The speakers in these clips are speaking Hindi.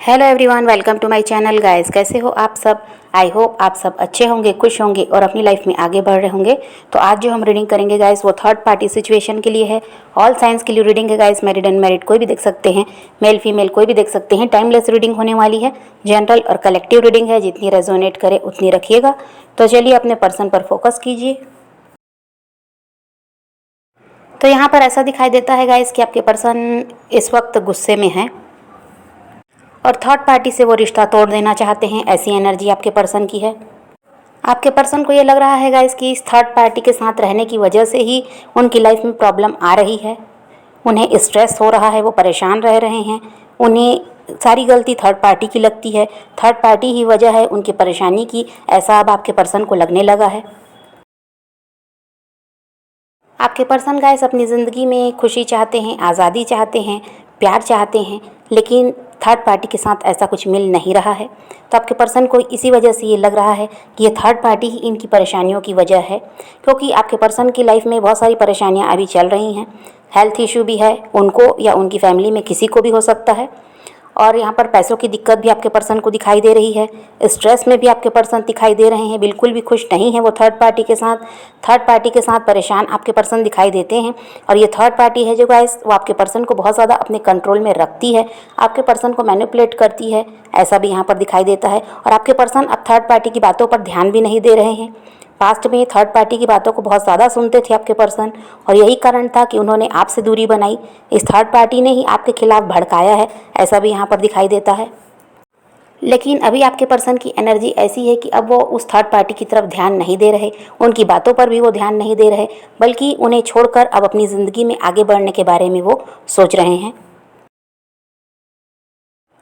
Hello everyone, welcome to my channel guys. कैसे हो आप सब? आई होप आप सब अच्छे होंगे, खुश होंगे और अपनी लाइफ में आगे बढ़ रहे होंगे। तो आज जो हम रीडिंग करेंगे गाइस वो थर्ड पार्टी सिचुएशन के लिए है। ऑल साइंस के लिए रीडिंग है गाइस। मैरिड अनमैरिड कोई भी देख सकते हैं, मेल फीमेल कोई भी देख सकते हैं। टाइमलेस रीडिंग होने वाली है, जनरल और कलेक्टिव रीडिंग है। जितनी रेजोनेट करे उतनी रखिएगा। तो चलिए अपने पर्सन पर फोकस कीजिए। तो यहाँ पर ऐसा दिखाई देता है गाइस कि आपके पर्सन इस वक्त गुस्से में है और थर्ड पार्टी से वो रिश्ता तोड़ देना चाहते हैं। ऐसी एनर्जी आपके पर्सन की है। आपके पर्सन को ये लग रहा है गाइस कि इस थर्ड पार्टी के साथ रहने की वजह से ही उनकी लाइफ में प्रॉब्लम आ रही है। उन्हें स्ट्रेस हो रहा है, वो परेशान रह रहे हैं। उन्हें सारी गलती थर्ड पार्टी की लगती है। थर्ड पार्टी ही वजह है उनकी परेशानी की, ऐसा अब आपके पर्सन को लगने लगा है। आपके पर्सन गाइस अपनी ज़िंदगी में खुशी चाहते हैं, आज़ादी चाहते हैं, प्यार चाहते हैं, लेकिन थर्ड पार्टी के साथ ऐसा कुछ मिल नहीं रहा है। तो आपके पर्सन को इसी वजह से ये लग रहा है कि ये थर्ड पार्टी ही इनकी परेशानियों की वजह है, क्योंकि आपके पर्सन की लाइफ में बहुत सारी परेशानियां अभी चल रही हैं। हेल्थ इशू भी है, उनको या उनकी फैमिली में किसी को भी हो सकता है। और यहाँ पर पैसों की दिक्कत भी आपके पर्सन को दिखाई दे रही है। स्ट्रेस में भी आपके पर्सन दिखाई दे रहे हैं, बिल्कुल भी खुश नहीं है वो थर्ड पार्टी के साथ। थर्ड पार्टी के साथ परेशान आपके पर्सन दिखाई देते हैं। और ये थर्ड पार्टी है जो गाइस वो आपके पर्सन को बहुत ज़्यादा अपने कंट्रोल में रखती है, आपके पर्सन को मैनिपुलेट करती है, ऐसा भी यहाँ पर दिखाई देता है। और आपके पर्सन अब थर्ड पार्टी की बातों पर ध्यान भी नहीं दे रहे हैं। पास्ट में थर्ड पार्टी की बातों को बहुत ज़्यादा सुनते थे आपके पर्सन, और यही कारण था कि उन्होंने आपसे दूरी बनाई। इस थर्ड पार्टी ने ही आपके खिलाफ भड़काया है, ऐसा भी यहाँ पर दिखाई देता है। लेकिन अभी आपके पर्सन की एनर्जी ऐसी है कि अब वो उस थर्ड पार्टी की तरफ ध्यान नहीं दे रहे, उनकी बातों पर भी वो ध्यान नहीं दे रहे, बल्कि उन्हें छोड़कर अब अपनी ज़िंदगी में आगे बढ़ने के बारे में वो सोच रहे हैं।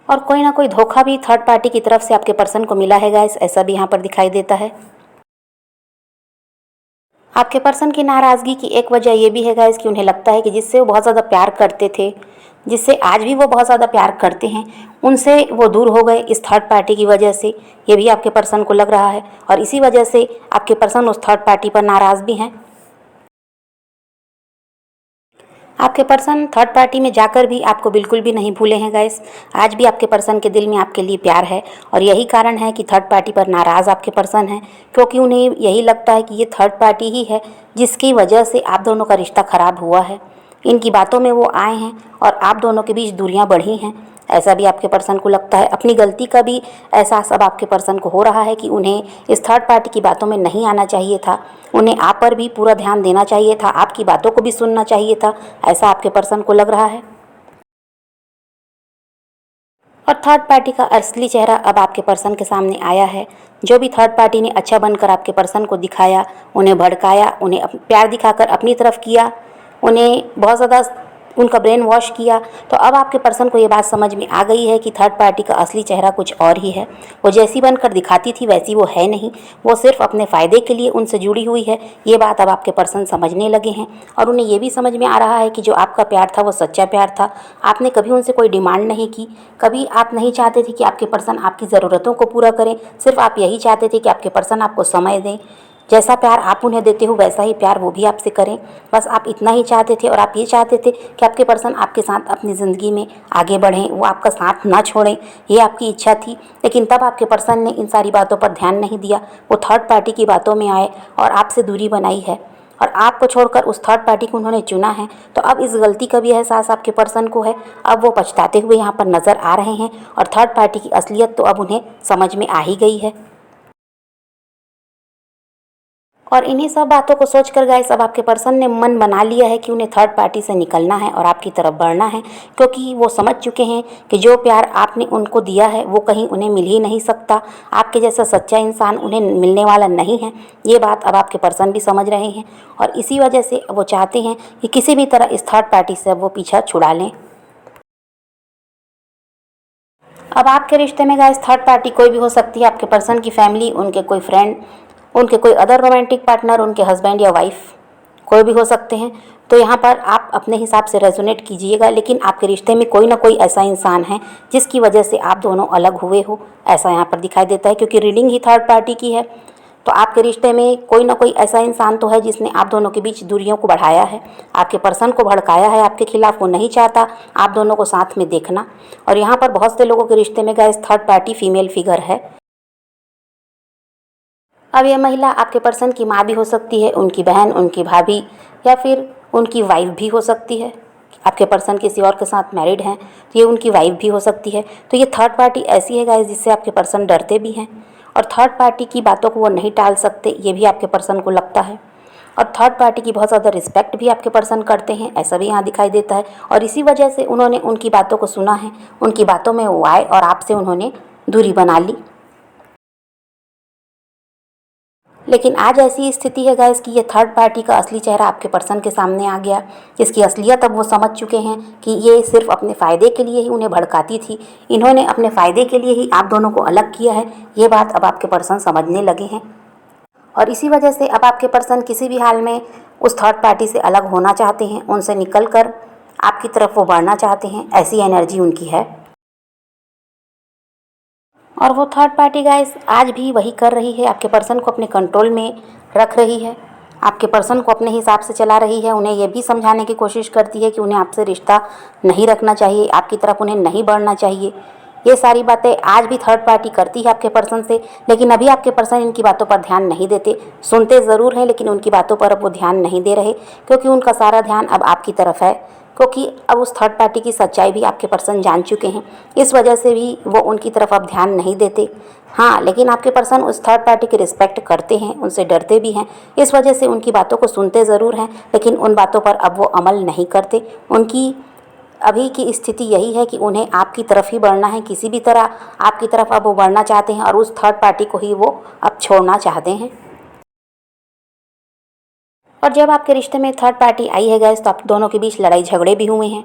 और कोई ना कोई धोखा भी थर्ड पार्टी की तरफ से आपके पर्सन को मिला है गाइस, ऐसा भी यहाँ पर दिखाई देता है। आपके पर्सन की नाराज़गी की एक वजह ये भी है गाइस कि उन्हें लगता है कि जिससे वो बहुत ज़्यादा प्यार करते थे, जिससे आज भी वो बहुत ज़्यादा प्यार करते हैं, उनसे वो दूर हो गए इस थर्ड पार्टी की वजह से। ये भी आपके पर्सन को लग रहा है, और इसी वजह से आपके पर्सन उस थर्ड पार्टी पर नाराज़ भी हैं। आपके पर्सन थर्ड पार्टी में जाकर भी आपको बिल्कुल भी नहीं भूले हैं गाइस। आज भी आपके पर्सन के दिल में आपके लिए प्यार है, और यही कारण है कि थर्ड पार्टी पर नाराज़ आपके पर्सन हैं, क्योंकि उन्हें यही लगता है कि ये थर्ड पार्टी ही है जिसकी वजह से आप दोनों का रिश्ता ख़राब हुआ है। इनकी बातों में वो आए हैं और आप दोनों के बीच दूरियां बढ़ी हैं, ऐसा भी आपके पर्सन को लगता है। अपनी गलती का भी एहसास अब आपके पर्सन को हो रहा है कि उन्हें इस थर्ड पार्टी की बातों में नहीं आना चाहिए था, उन्हें आप पर भी पूरा ध्यान देना चाहिए था, आपकी बातों को भी सुनना चाहिए था, ऐसा आपके पर्सन को लग रहा है। और थर्ड पार्टी का असली चेहरा अब आपके पर्सन के सामने आया है। जो भी थर्ड पार्टी ने अच्छा बनकर आपके पर्सन को दिखाया, उन्हें भड़काया, उन्हें प्यार दिखाकर अपनी तरफ किया, उन्हें बहुत ज़्यादा उनका ब्रेन वॉश किया, तो अब आपके पर्सन को ये बात समझ में आ गई है कि थर्ड पार्टी का असली चेहरा कुछ और ही है। वो जैसी बनकर दिखाती थी वैसी वो है नहीं, वो सिर्फ अपने फ़ायदे के लिए उनसे जुड़ी हुई है। ये बात अब आपके पर्सन समझने लगे हैं, और उन्हें ये भी समझ में आ रहा है कि जो आपका प्यार था वो सच्चा प्यार था। आपने कभी उनसे कोई डिमांड नहीं की, कभी आप नहीं चाहते थे कि आपके पर्सन आपकी ज़रूरतों को पूरा करें, सिर्फ आप यही चाहते थे कि आपके पर्सन आपको समय दें। जैसा प्यार आप उन्हें देते हो वैसा ही प्यार वो भी आपसे करें, बस आप इतना ही चाहते थे। और आप ये चाहते थे कि आपके पर्सन आपके साथ अपनी ज़िंदगी में आगे बढ़ें, वो आपका साथ ना छोड़ें, ये आपकी इच्छा थी। लेकिन तब आपके पर्सन ने इन सारी बातों पर ध्यान नहीं दिया, वो थर्ड पार्टी की बातों में आए और आपसे दूरी बनाई है, और आपको छोड़कर उस थर्ड पार्टी को उन्होंने चुना है। तो अब इस गलती का भी एहसास आपके पर्सन को है। अब वो पछताते हुए यहाँ पर नज़र आ रहे हैं, और थर्ड पार्टी की असलियत तो अब उन्हें समझ में आ ही गई है। और इन्हीं सब बातों को सोचकर गाइस अब आपके पर्सन ने मन बना लिया है कि उन्हें थर्ड पार्टी से निकलना है और आपकी तरफ बढ़ना है, क्योंकि वो समझ चुके हैं कि जो प्यार आपने उनको दिया है वो कहीं उन्हें मिल ही नहीं सकता। आपके जैसा सच्चा इंसान उन्हें मिलने वाला नहीं है। ये बात अब आपके पर्सन भी समझ रहे हैं, और इसी वजह से वो चाहते हैं कि किसी भी तरह इस थर्ड पार्टी से वो पीछा छुड़ा लें। अब आपके रिश्ते में गाइस थर्ड पार्टी कोई भी हो सकती है, आपके पर्सन की फैमिली, उनके कोई फ्रेंड, उनके कोई अदर रोमांटिक पार्टनर, उनके हस्बैंड या वाइफ, कोई भी हो सकते हैं। तो यहाँ पर आप अपने हिसाब से रेजोनेट कीजिएगा, लेकिन आपके रिश्ते में कोई ना कोई ऐसा इंसान है जिसकी वजह से आप दोनों अलग हुए हो, ऐसा यहाँ पर दिखाई देता है, क्योंकि रीडिंग ही थर्ड पार्टी की है। तो आपके रिश्ते में कोई ना कोई ऐसा इंसान तो है जिसने आप दोनों के बीच दूरियों को बढ़ाया है, आपके पर्सन को भड़काया है आपके खिलाफ। वो नहीं चाहता आप दोनों को साथ में देखना। और यहाँ पर बहुत से लोगों के रिश्ते में guys third party female figure है। अब यह महिला आपके पर्सन की माँ भी हो सकती है, उनकी बहन, उनकी भाभी, या फिर उनकी वाइफ भी हो सकती है। आपके पर्सन किसी और के साथ मैरिड हैं तो ये उनकी वाइफ भी हो सकती है। तो ये थर्ड पार्टी ऐसी है गाइस जिससे आपके पर्सन डरते भी हैं, और थर्ड पार्टी की बातों को वो नहीं टाल सकते, ये भी आपके पर्सन को लगता है। और थर्ड पार्टी की बहुत ज़्यादा रिस्पेक्ट भी आपके पर्सन करते हैं, ऐसा भी यहाँ दिखाई देता है। और इसी वजह से उन्होंने उनकी बातों को सुना है, उनकी बातों में वो आए और आपसे उन्होंने दूरी बना ली। लेकिन आज ऐसी स्थिति है गाइस कि ये थर्ड पार्टी का असली चेहरा आपके पर्सन के सामने आ गया। इसकी असलियत अब वो समझ चुके हैं कि ये सिर्फ अपने फ़ायदे के लिए ही उन्हें भड़काती थी। इन्होंने अपने फ़ायदे के लिए ही आप दोनों को अलग किया है, ये बात अब आपके पर्सन समझने लगे हैं। और इसी वजह से अब आपके पर्सन किसी भी हाल में उस थर्ड पार्टी से अलग होना चाहते हैं, उनसे निकल कर आपकी तरफ वो बढ़ना चाहते हैं, ऐसी एनर्जी उनकी है। और वो थर्ड पार्टी गाइस आज भी वही कर रही है, आपके पर्सन को अपने कंट्रोल में रख रही है, आपके पर्सन को अपने हिसाब से चला रही है। उन्हें ये भी समझाने की कोशिश करती है कि उन्हें आपसे रिश्ता नहीं रखना चाहिए, आपकी तरफ उन्हें नहीं बढ़ना चाहिए। ये सारी बातें आज भी थर्ड पार्टी करती है आपके पर्सन से, लेकिन अभी आपके पर्सन इनकी बातों पर ध्यान नहीं देते। सुनते ज़रूर हैं लेकिन उनकी बातों पर अब वो ध्यान नहीं दे रहे, क्योंकि उनका सारा ध्यान अब आपकी तरफ है। क्योंकि अब उस थर्ड पार्टी की सच्चाई भी आपके पर्सन जान चुके हैं, इस वजह से भी वो उनकी तरफ अब ध्यान नहीं देते। हाँ, लेकिन आपके पर्सन उस थर्ड पार्टी की रिस्पेक्ट करते हैं, उनसे डरते भी हैं, इस वजह से उनकी बातों को सुनते ज़रूर हैं, लेकिन उन बातों पर अब वो अमल नहीं करते। उनकी अभी की स्थिति यही है कि उन्हें आपकी तरफ ही बढ़ना है, किसी भी तरह आपकी तरफ अब वो बढ़ना चाहते हैं, और उस थर्ड पार्टी को ही वो अब छोड़ना चाहते हैं। और जब आपके रिश्ते में थर्ड पार्टी आई है गैस, तो आप दोनों के बीच लड़ाई झगड़े भी हुए हैं।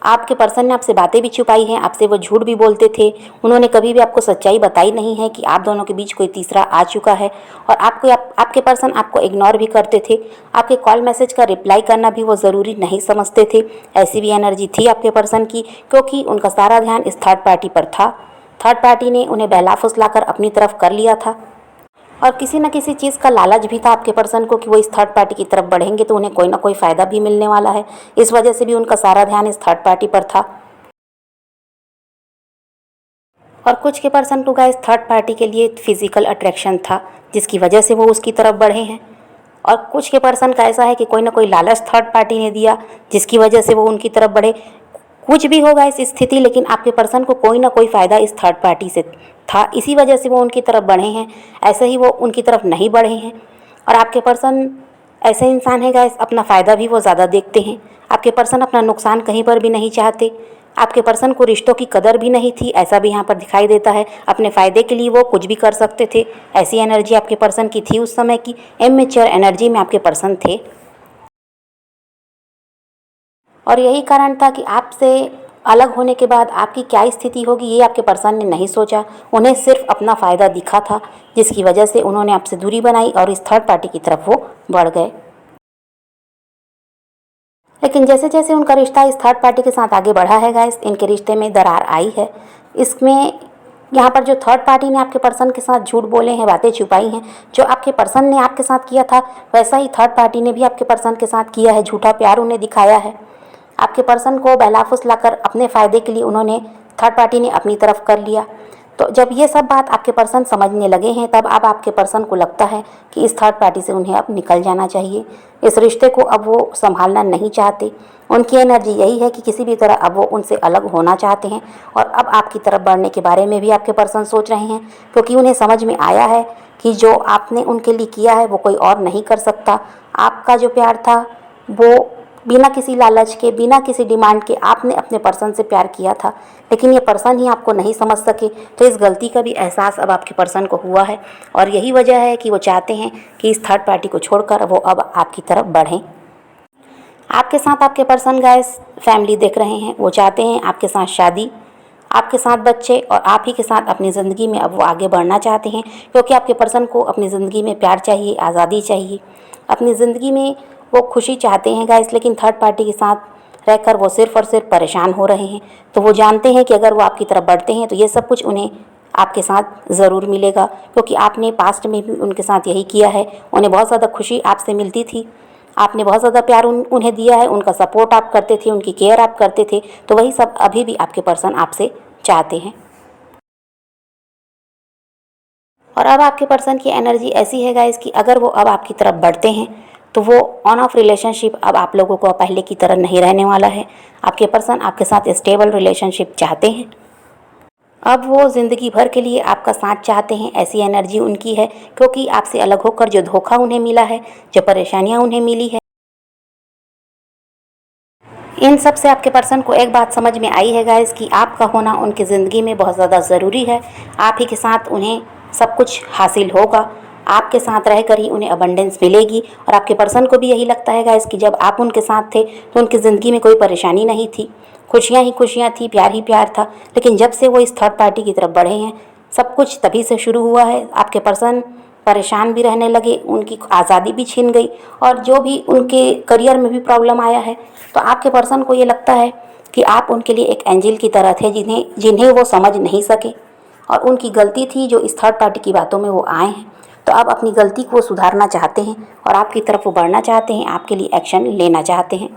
आपके पर्सन ने आपसे बातें भी छुपाई हैं, आपसे वो झूठ भी बोलते थे। उन्होंने कभी भी आपको सच्चाई बताई नहीं है कि आप दोनों के बीच कोई तीसरा आ चुका है। और आपके पर्सन आपको इग्नोर भी करते थे, आपके कॉल मैसेज का रिप्लाई करना भी वो ज़रूरी नहीं समझते थे। ऐसी भी एनर्जी थी आपके पर्सन की, क्योंकि उनका सारा ध्यान इस थर्ड पार्टी पर था। थर्ड पार्टी ने उन्हें बहला फुसलाकर अपनी तरफ कर लिया था, और किसी न किसी चीज़ का लालच भी था आपके पर्सन को कि वो इस थर्ड पार्टी की तरफ बढ़ेंगे तो उन्हें कोई ना कोई फ़ायदा भी मिलने वाला है। इस वजह से भी उनका सारा ध्यान इस थर्ड पार्टी पर था। और कुछ के पर्सन को गाइस थर्ड पार्टी के लिए फिजिकल अट्रैक्शन था, जिसकी वजह से वो उसकी तरफ बढ़े हैं। और कुछ के पर्सन का ऐसा है कि कोई ना कोई लालच थर्ड पार्टी ने दिया, जिसकी वजह से वो उनकी तरफ बढ़े। कुछ भी होगा इस स्थिति, लेकिन आपके पर्सन को कोई ना कोई फ़ायदा इस थर्ड पार्टी से था, इसी वजह से वो उनकी तरफ बढ़े हैं। ऐसे ही वो उनकी तरफ नहीं बढ़े हैं। और आपके पर्सन ऐसे इंसान है गाइस, अपना फ़ायदा भी वो ज़्यादा देखते हैं। आपके पर्सन अपना नुकसान कहीं पर भी नहीं चाहते। आपके पर्सन को रिश्तों की कदर भी नहीं थी, ऐसा भी यहाँ पर दिखाई देता है। अपने फ़ायदे के लिए वो कुछ भी कर सकते थे, ऐसी एनर्जी आपके पर्सन की थी उस समय की। इमैच्योर एनर्जी में आपके पर्सन थे, और यही कारण था कि आपसे अलग होने के बाद आपकी क्या स्थिति होगी ये आपके पर्सन ने नहीं सोचा। उन्हें सिर्फ अपना फ़ायदा दिखा था, जिसकी वजह से उन्होंने आपसे दूरी बनाई और इस थर्ड पार्टी की तरफ वो बढ़ गए। लेकिन जैसे जैसे उनका रिश्ता इस थर्ड पार्टी के साथ आगे बढ़ा है गाइस, इनके रिश्ते में दरार आई है। इसमें यहाँ पर जो थर्ड पार्टी ने आपके पर्सन के साथ झूठ बोले हैं, बातें छुपाई हैं, जो आपके पर्सन ने आपके साथ किया था वैसा ही थर्ड पार्टी ने भी आपके पर्सन के साथ किया है। झूठा प्यार उन्हें दिखाया है। आपके पर्सन को बहला फुसलाकर अपने फ़ायदे के लिए उन्होंने थर्ड पार्टी ने अपनी तरफ कर लिया। तो जब ये सब बात आपके पर्सन समझने लगे हैं, तब अब आपके पर्सन को लगता है कि इस थर्ड पार्टी से उन्हें अब निकल जाना चाहिए। इस रिश्ते को अब वो संभालना नहीं चाहते। उनकी एनर्जी यही है कि किसी भी तरह अब वो उनसे अलग होना चाहते हैं, और अब आपकी तरफ बढ़ने के बारे में भी आपके पर्सन सोच रहे हैं, क्योंकि उन्हें समझ में आया है कि जो आपने उनके लिए किया है वो कोई और नहीं कर सकता। आपका जो प्यार था वो बिना किसी लालच के, बिना किसी डिमांड के आपने अपने पर्सन से प्यार किया था, लेकिन ये पर्सन ही आपको नहीं समझ सके। तो इस गलती का भी एहसास अब आपके पर्सन को हुआ है, और यही वजह है कि वो चाहते हैं कि इस थर्ड पार्टी को छोड़कर वो अब आपकी तरफ बढ़ें। आपके साथ आपके पर्सन गाइस फैमिली देख रहे हैं। वो चाहते हैं आपके साथ शादी, आपके साथ बच्चे, और आप ही के साथ अपनी ज़िंदगी में अब वो आगे बढ़ना चाहते हैं, क्योंकि आपके पर्सन को अपनी ज़िंदगी में प्यार चाहिए, आज़ादी चाहिए। अपनी ज़िंदगी में वो खुशी चाहते हैं गाइस, लेकिन थर्ड पार्टी के साथ रहकर वो सिर्फ और सिर्फ परेशान हो रहे हैं। तो वो जानते हैं कि अगर वो आपकी तरफ बढ़ते हैं तो ये सब कुछ उन्हें आपके साथ ज़रूर मिलेगा, क्योंकि आपने पास्ट में भी उनके साथ यही किया है। उन्हें बहुत ज़्यादा खुशी आपसे मिलती थी, आपने बहुत ज़्यादा प्यार उन्हें दिया है, उनका सपोर्ट आप करते थे, उनकी केयर आप करते थे। तो वही सब अभी भी आपके पर्सन आपसे चाहते हैं। और अब आपके पर्सन की एनर्जी ऐसी है गाइस कि अगर वो अब आपकी तरफ बढ़ते हैं तो वो ऑन ऑफ रिलेशनशिप अब आप लोगों को पहले की तरह नहीं रहने वाला है। आपके पर्सन आपके साथ स्टेबल रिलेशनशिप चाहते हैं। अब वो ज़िंदगी भर के लिए आपका साथ चाहते हैं, ऐसी एनर्जी उनकी है। क्योंकि आपसे अलग होकर जो धोखा उन्हें मिला है, जो परेशानियां उन्हें मिली है, इन सब से आपके पर्सन को एक बात समझ में आई है गाइस कि आपका होना उनकी ज़िंदगी में बहुत ज़्यादा ज़रूरी है। आप ही के साथ उन्हें सब कुछ हासिल होगा, आपके साथ रहकर ही उन्हें अबंडेंस मिलेगी। और आपके पर्सन को भी यही लगता है गाइस कि जब आप उनके साथ थे तो उनकी ज़िंदगी में कोई परेशानी नहीं थी, खुशियाँ ही खुशियाँ थी, प्यार ही प्यार था। लेकिन जब से वो इस थर्ड पार्टी की तरफ बढ़े हैं, सब कुछ तभी से शुरू हुआ है। आपके पर्सन परेशान भी रहने लगे, उनकी आज़ादी भी छीन गई, और जो भी उनके करियर में भी प्रॉब्लम आया है। तो आपके पर्सन को ये लगता है कि आप उनके लिए एक एंजल की तरह थे, जिन्हें जिन्हें वो समझ नहीं सके, और उनकी गलती थी जो इस थर्ड पार्टी की बातों में वो आए हैं। तो अब अपनी गलती को सुधारना चाहते हैं और आपकी तरफ वो बढ़ना चाहते हैं, आपके लिए एक्शन लेना चाहते हैं।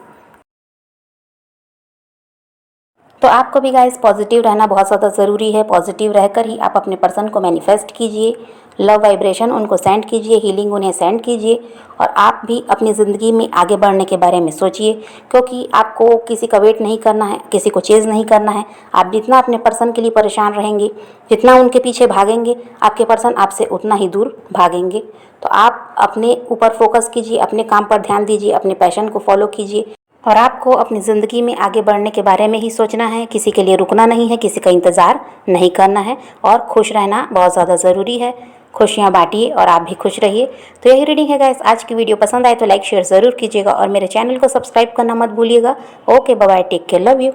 तो आपको भी गाइस पॉजिटिव रहना बहुत ज़्यादा ज़रूरी है। पॉजिटिव रहकर ही आप अपने पर्सन को मैनिफेस्ट कीजिए, लव वाइब्रेशन उनको सेंड कीजिए, हीलिंग उन्हें सेंड कीजिए, और आप भी अपनी ज़िंदगी में आगे बढ़ने के बारे में सोचिए। क्योंकि आपको किसी का वेट नहीं करना है, किसी को चेज़ नहीं करना है। आप जितना अपने पर्सन के लिए परेशान रहेंगे, जितना उनके पीछे भागेंगे, आपके पर्सन आपसे उतना ही दूर भागेंगे। तो आप अपने ऊपर फोकस कीजिए, अपने काम पर ध्यान दीजिए, अपने पैशन को फॉलो कीजिए। और आपको अपनी ज़िंदगी में आगे बढ़ने के बारे में ही सोचना है, किसी के लिए रुकना नहीं है, किसी का इंतज़ार नहीं करना है, और खुश रहना बहुत ज़्यादा ज़रूरी है। खुशियाँ बांटिए और आप भी खुश रहिए। तो यही रीडिंग है गाइस। आज की वीडियो पसंद आए तो लाइक शेयर ज़रूर कीजिएगा और मेरे चैनल को सब्सक्राइब करना मत भूलिएगा। Okay, bye bye, take care, love you.